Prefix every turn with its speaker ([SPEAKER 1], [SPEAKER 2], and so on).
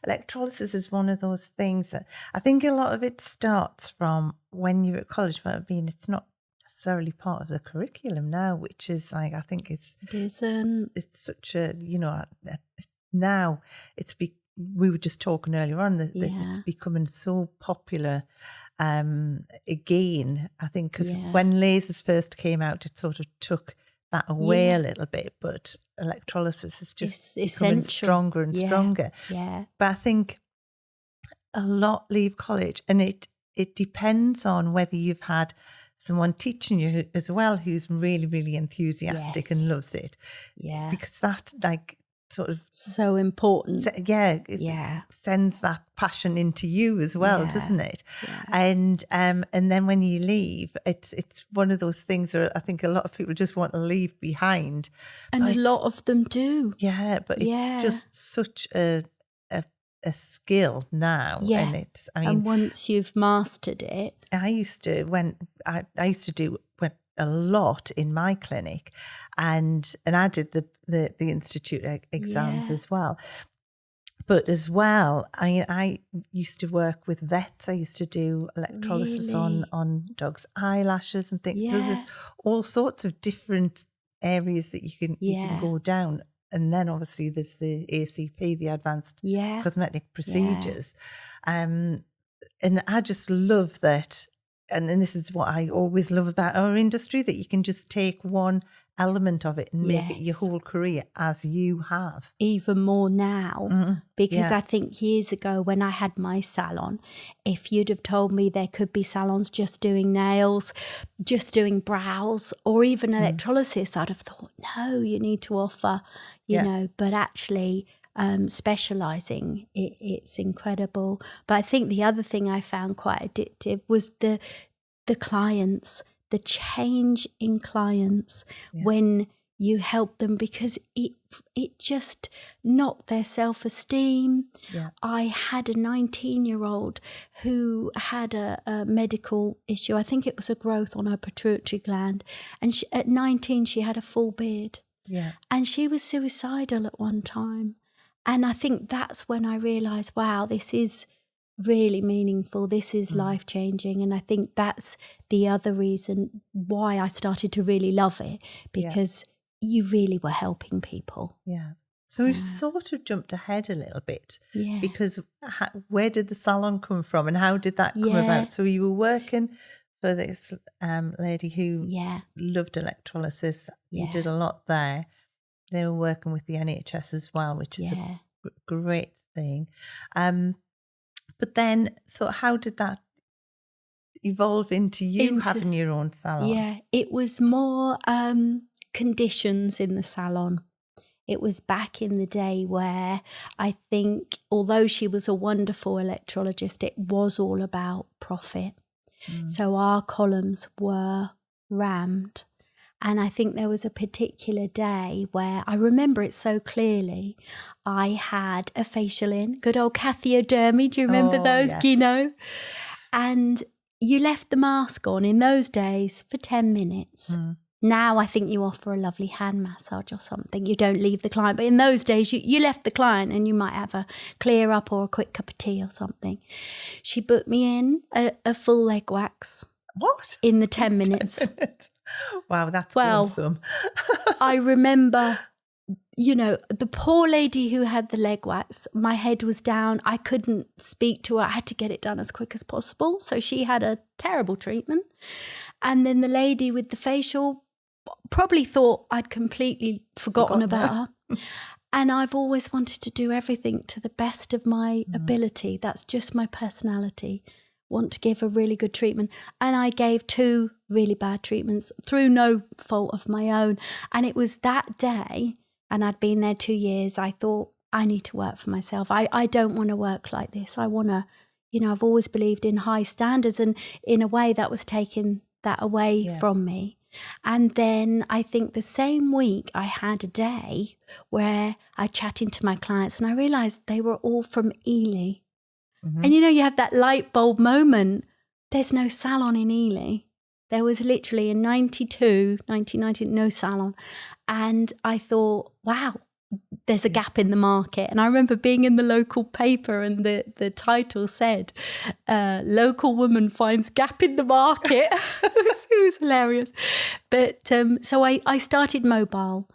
[SPEAKER 1] electrolysis is one of those things that I think a lot of it starts from when you're at college. But I mean, it's not necessarily part of the curriculum now, which is like, I think
[SPEAKER 2] It isn't.
[SPEAKER 1] it's such a, now we were just talking earlier on that it's becoming so popular again, I think, because when lasers first came out, it sort of took that away a little bit, but electrolysis is just becoming stronger and stronger.
[SPEAKER 2] Yeah.
[SPEAKER 1] But I think a lot leave college, and it depends on whether you've had someone teaching you as well who's really, really enthusiastic and loves it. Yeah. Because that, like, sort of
[SPEAKER 2] so important.
[SPEAKER 1] It sends that passion into you as well, doesn't it? And then when you leave, it's one of those things that I think a lot of people just want to leave behind,
[SPEAKER 2] and a lot of them do.
[SPEAKER 1] But it's just such a skill now, and it's, I mean,
[SPEAKER 2] and once you've mastered it,
[SPEAKER 1] I used to do a lot in my clinic, and I did the institute exams as well. But as well, I used to work with vets. I used to do electrolysis on dogs' eyelashes and things. So there's all sorts of different areas that you can go down. And then obviously there's the ACP, the advanced cosmetic procedures. And I just love that. And this is what I always love about our industry, that you can just take one element of it and make it your whole career, as you have.
[SPEAKER 2] Even more now, because I think years ago when I had my salon, if you'd have told me there could be salons just doing nails, just doing brows, or even electrolysis, I'd have thought, no, you need to offer, you know, but actually specialising, it's incredible. But I think the other thing I found quite addictive was the clients, the change in clients when you help them, because it just knocked their self-esteem. I had a 19-year-old who had a medical issue. I think it was a growth on her pituitary gland, and at 19 she had a full beard, and she was suicidal at one time. And I think that's when I realised, wow, this is really meaningful. This is life-changing. And I think that's the other reason why I started to really love it, because you really were helping people.
[SPEAKER 1] So we've sort of jumped ahead a little bit, because where did the salon come from and how did that come about? So you were working for this lady who loved electrolysis. You did a lot there. They were working with the NHS as well, which is a great thing. But then, so how did that evolve into having your own salon?
[SPEAKER 2] It was more conditions in the salon. It was back in the day where I think, although she was a wonderful electrologist, it was all about profit. So our columns were rammed. And I think there was a particular day where I remember it so clearly. I had a facial in, good old catheodermy. Do you remember those, Gino? And you left the mask on in those days for 10 minutes. Now I think you offer a lovely hand massage or something. You don't leave the client. But in those days, you left the client and you might have a clear up or a quick cup of tea or something. She booked me in a full leg wax.
[SPEAKER 1] What?
[SPEAKER 2] In the 10 minutes.
[SPEAKER 1] Wow, that's awesome.
[SPEAKER 2] I remember, the poor lady who had the leg wax, my head was down. I couldn't speak to her. I had to get it done as quick as possible. So she had a terrible treatment. And then the lady with the facial probably thought I'd completely forgotten about her. And I've always wanted to do everything to the best of my ability. That's just my personality. Want to give a really good treatment. And I gave 2 really bad treatments through no fault of my own. And it was that day, and I'd been there 2 years, I thought, I need to work for myself. I don't want to work like this. I want to, I've always believed in high standards, and in a way that was taking that away from me. And then I think the same week I had a day where I chatted to my clients and I realised they were all from Ely. And you have that light bulb moment. There's no salon in Ely. There was literally in 1990, no salon. And I thought, wow, there's a gap in the market. And I remember being in the local paper and the title said, local woman finds gap in the market. It was hilarious. But so I started mobile.